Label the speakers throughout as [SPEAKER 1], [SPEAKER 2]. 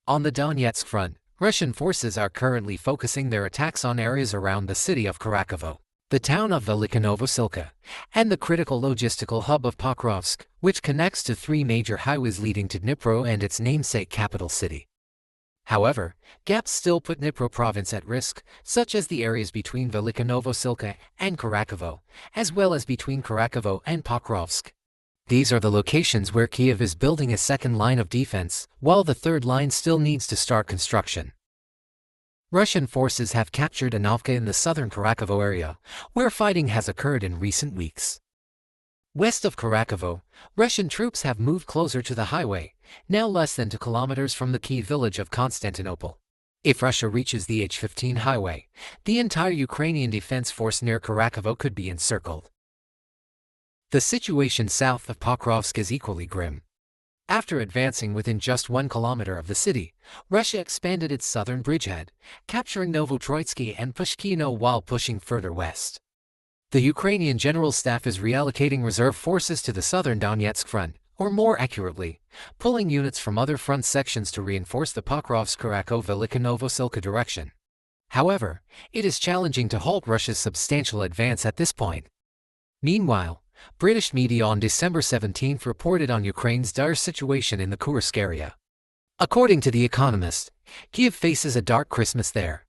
[SPEAKER 1] On the Donetsk front, Russian forces are currently focusing their attacks on areas around the city of Kurakhovo, the town of Velyka Novosilka, and the critical logistical hub of Pokrovsk, which connects to three major highways leading to Dnipro and its namesake capital city. However, gaps still put Dnipro province at risk, such as the areas between Velyka Novosilka and Kurakhovo, as well as between Kurakhovo and Pokrovsk. These are the locations where Kyiv is building a second line of defense, while the third line still needs to start construction. Russian forces have captured Anovka in the southern Kurakhovo area, where fighting has occurred in recent weeks. West of Kurakhovo, Russian troops have moved closer to the highway, now less than 2 kilometers from the key village of Constantinople. If Russia reaches the H-15 highway, the entire Ukrainian defense force near Kurakhovo could be encircled. The situation south of Pokrovsk is equally grim. After advancing within just 1 kilometer of the city, Russia expanded its southern bridgehead, capturing Novotroitsky and Pushkino while pushing further west. The Ukrainian General Staff is reallocating reserve forces to the southern Donetsk front, or more accurately, pulling units from other front sections to reinforce the Pokrovsk-Kurakhovo-Velyka Novosilka direction. However, it is challenging to halt Russia's substantial advance at this point. Meanwhile, British media on December 17 reported on Ukraine's dire situation in the Kursk area. According to The Economist, Kyiv faces a dark Christmas there.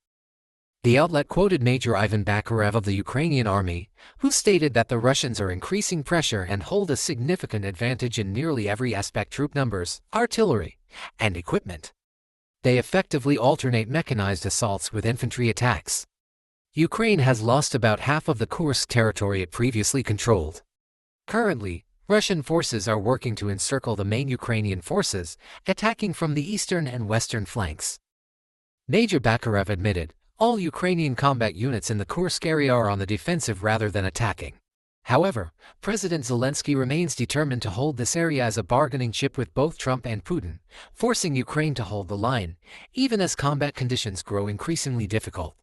[SPEAKER 1] The outlet quoted Major Ivan Bakarev of the Ukrainian army, who stated that the Russians are increasing pressure and hold a significant advantage in nearly every aspect: troop numbers, artillery, and equipment. They effectively alternate mechanized assaults with infantry attacks. Ukraine has lost about half of the Kursk territory it previously controlled. Currently, Russian forces are working to encircle the main Ukrainian forces, attacking from the eastern and western flanks. Major Bakarev admitted, all Ukrainian combat units in the Kursk area are on the defensive rather than attacking. However, President Zelensky remains determined to hold this area as a bargaining chip with both Trump and Putin, forcing Ukraine to hold the line, even as combat conditions grow increasingly difficult.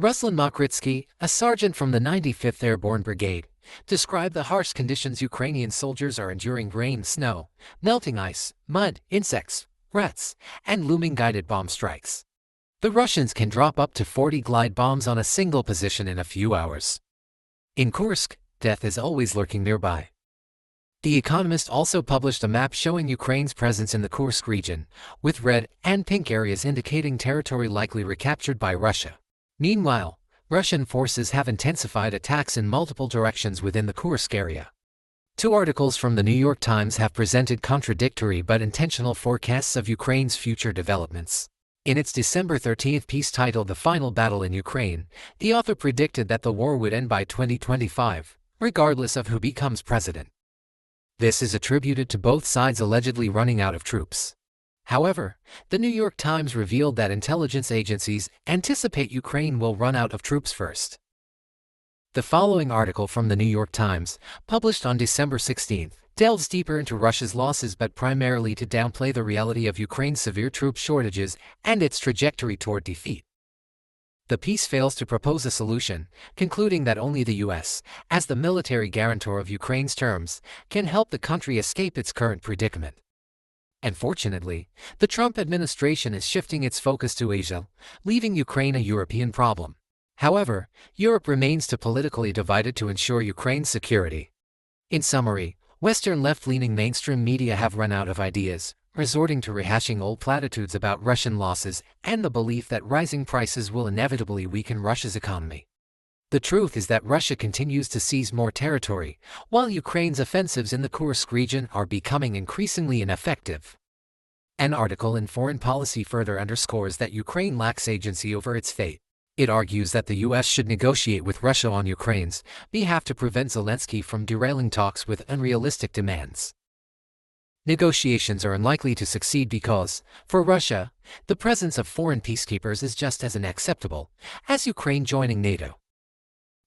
[SPEAKER 1] Ruslan Mokritsky, a sergeant from the 95th Airborne Brigade, described the harsh conditions Ukrainian soldiers are enduring: rain, snow, melting ice, mud, insects, rats, and looming guided bomb strikes. The Russians can drop up to 40 glide bombs on a single position in a few hours. In Kursk, death is always lurking nearby. The Economist also published a map showing Ukraine's presence in the Kursk region, with red and pink areas indicating territory likely recaptured by Russia. Meanwhile, Russian forces have intensified attacks in multiple directions within the Kursk area. 2 articles from the New York Times have presented contradictory but intentional forecasts of Ukraine's future developments. In its December 13 piece titled "The Final Battle in Ukraine," the author predicted that the war would end by 2025, regardless of who becomes president. This is attributed to both sides allegedly running out of troops. However, the New York Times revealed that intelligence agencies anticipate Ukraine will run out of troops first. The following article from the New York Times, published on December 16, delves deeper into Russia's losses but primarily to downplay the reality of Ukraine's severe troop shortages and its trajectory toward defeat. The piece fails to propose a solution, concluding that only the U.S., as the military guarantor of Ukraine's terms, can help the country escape its current predicament. Unfortunately, the Trump administration is shifting its focus to Asia, leaving Ukraine a European problem. However, Europe remains too politically divided to ensure Ukraine's security. In summary, Western left-leaning mainstream media have run out of ideas, resorting to rehashing old platitudes about Russian losses and the belief that rising prices will inevitably weaken Russia's economy. The truth is that Russia continues to seize more territory, while Ukraine's offensives in the Kursk region are becoming increasingly ineffective. An article in Foreign Policy further underscores that Ukraine lacks agency over its fate. It argues that the U.S. should negotiate with Russia on Ukraine's behalf to prevent Zelensky from derailing talks with unrealistic demands. Negotiations are unlikely to succeed because, for Russia, the presence of foreign peacekeepers is just as unacceptable as Ukraine joining NATO.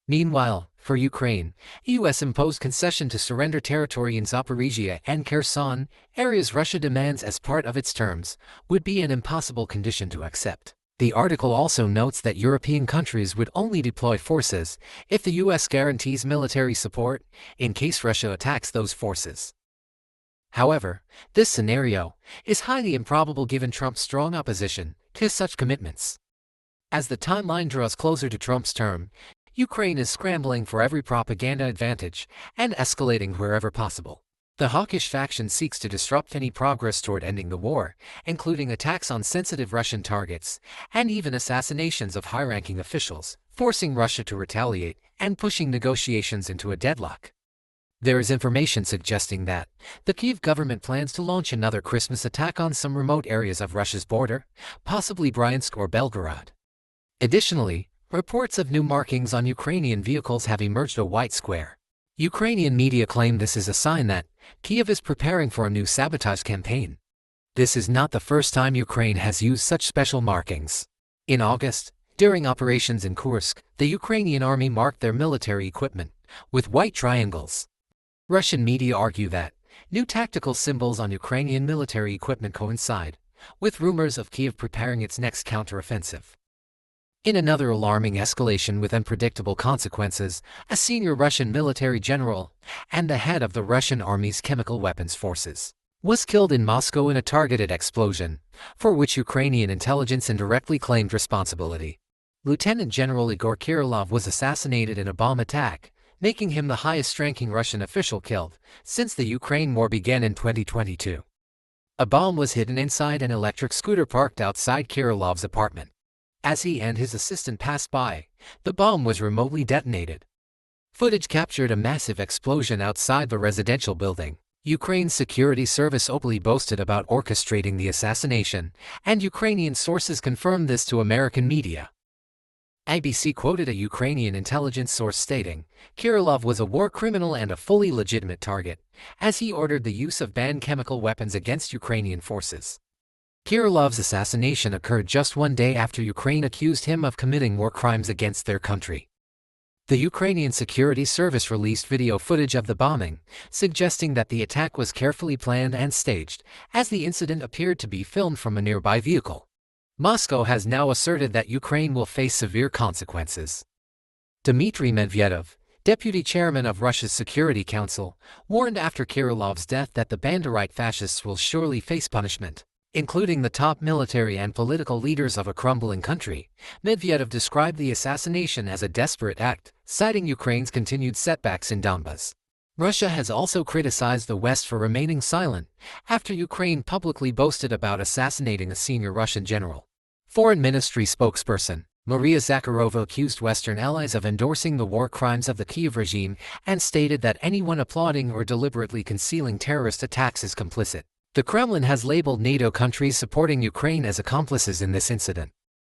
[SPEAKER 1] Meanwhile, for Ukraine, a U.S.-imposed concession to surrender territory in Zaporizhia and Kherson, areas Russia demands as part of its terms, would be an impossible condition to accept. The article also notes that European countries would only deploy forces if the U.S. guarantees military support in case Russia attacks those forces. However, this scenario is highly improbable given Trump's strong opposition to such commitments. As the timeline draws closer to Trump's term, Ukraine is scrambling for every propaganda advantage and escalating wherever possible. The hawkish faction seeks to disrupt any progress toward ending the war, including attacks on sensitive Russian targets and even assassinations of high-ranking officials, forcing Russia to retaliate and pushing negotiations into a deadlock. There is information suggesting that the Kyiv government plans to launch another Christmas attack on some remote areas of Russia's border, possibly Bryansk or Belgorod. Additionally, reports of new markings on Ukrainian vehicles have emerged. A white square. Ukrainian media claim this is a sign that Kyiv is preparing for a new sabotage campaign. This is not the first time Ukraine has used such special markings. In August, during operations in Kursk, the Ukrainian army marked their military equipment with white triangles. Russian media argue that new tactical symbols on Ukrainian military equipment coincide with rumors of Kyiv preparing its next counteroffensive. In another alarming escalation with unpredictable consequences, a senior Russian military general and the head of the Russian army's chemical weapons forces was killed in Moscow in a targeted explosion, for which Ukrainian intelligence indirectly claimed responsibility. Lieutenant General Igor Kirillov was assassinated in a bomb attack, making him the highest-ranking Russian official killed since the Ukraine war began in 2022. A bomb was hidden inside an electric scooter parked outside Kirillov's apartment. As he and his assistant passed by, the bomb was remotely detonated. Footage captured a massive explosion outside the residential building. Ukraine's security service openly boasted about orchestrating the assassination, and Ukrainian sources confirmed this to American media. ABC quoted a Ukrainian intelligence source stating, "Kirillov was a war criminal and a fully legitimate target, as he ordered the use of banned chemical weapons against Ukrainian forces." Kirillov's assassination occurred just one day after Ukraine accused him of committing war crimes against their country. The Ukrainian Security Service released video footage of the bombing, suggesting that the attack was carefully planned and staged, as the incident appeared to be filmed from a nearby vehicle. Moscow has now asserted that Ukraine will face severe consequences. Dmitry Medvedev, deputy chairman of Russia's Security Council, warned after Kirillov's death that the Banderite fascists will surely face punishment, including the top military and political leaders of a crumbling country. Medvedev described the assassination as a desperate act, citing Ukraine's continued setbacks in Donbas. Russia has also criticized the West for remaining silent after Ukraine publicly boasted about assassinating a senior Russian general. Foreign Ministry spokesperson Maria Zakharova accused Western allies of endorsing the war crimes of the Kyiv regime and stated that anyone applauding or deliberately concealing terrorist attacks is complicit. The Kremlin has labeled NATO countries supporting Ukraine as accomplices in this incident.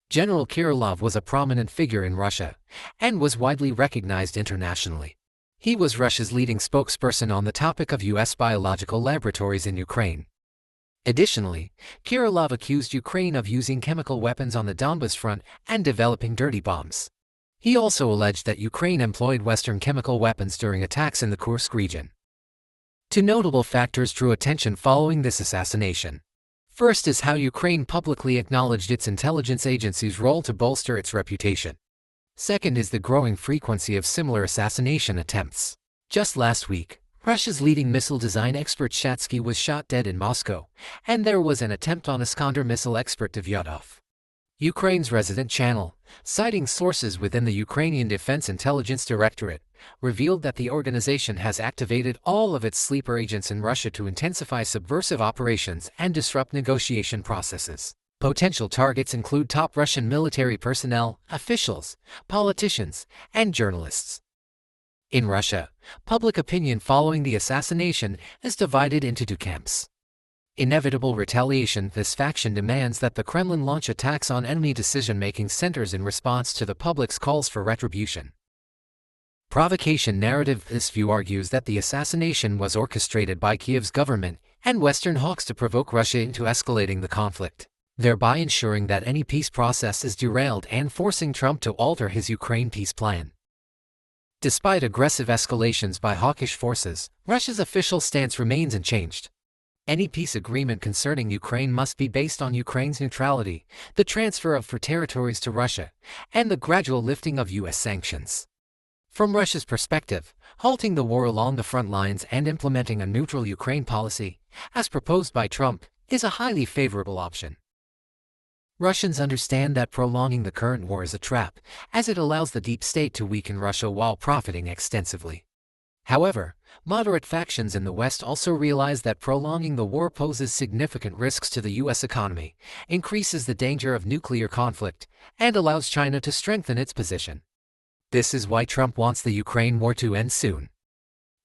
[SPEAKER 1] General Kirillov was a prominent figure in Russia and was widely recognized internationally. He was Russia's leading spokesperson on the topic of U.S. biological laboratories in Ukraine. Additionally, Kirillov accused Ukraine of using chemical weapons on the Donbas front and developing dirty bombs. He also alleged that Ukraine employed Western chemical weapons during attacks in the Kursk region. Two notable factors drew attention following this assassination. First is how Ukraine publicly acknowledged its intelligence agency's role to bolster its reputation. Second is the growing frequency of similar assassination attempts. Just last week, Russia's leading missile design expert Shatsky was shot dead in Moscow, and there was an attempt on Iskander missile expert Devyatov. Ukraine's resident channel, citing sources within the Ukrainian Defense Intelligence Directorate, revealed that the organization has activated all of its sleeper agents in Russia to intensify subversive operations and disrupt negotiation processes. Potential targets include top Russian military personnel, officials, politicians, and journalists. In Russia, public opinion following the assassination is divided into two camps. Inevitable retaliation. This faction demands that the Kremlin launch attacks on enemy decision-making centers in response to the public's calls for retribution. Provocation narrative. This view argues that the assassination was orchestrated by Kyiv's government and Western hawks to provoke Russia into escalating the conflict, thereby ensuring that any peace process is derailed and forcing Trump to alter his Ukraine peace plan. Despite aggressive escalations by hawkish forces, Russia's official stance remains unchanged. Any peace agreement concerning Ukraine must be based on Ukraine's neutrality, the transfer of territories to Russia, and the gradual lifting of U.S. sanctions. From Russia's perspective, halting the war along the front lines and implementing a neutral Ukraine policy, as proposed by Trump, is a highly favorable option. Russians understand that prolonging the current war is a trap, as it allows the deep state to weaken Russia while profiting extensively. However, moderate factions in the West also realize that prolonging the war poses significant risks to the U.S. economy, increases the danger of nuclear conflict, and allows China to strengthen its position. This is why Trump wants the Ukraine war to end soon.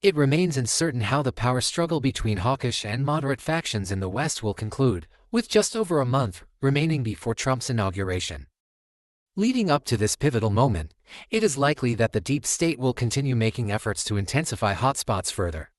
[SPEAKER 1] It remains uncertain how the power struggle between hawkish and moderate factions in the West will conclude, with just over a month remaining before Trump's inauguration. Leading up to this pivotal moment, it is likely that the deep state will continue making efforts to intensify hotspots further.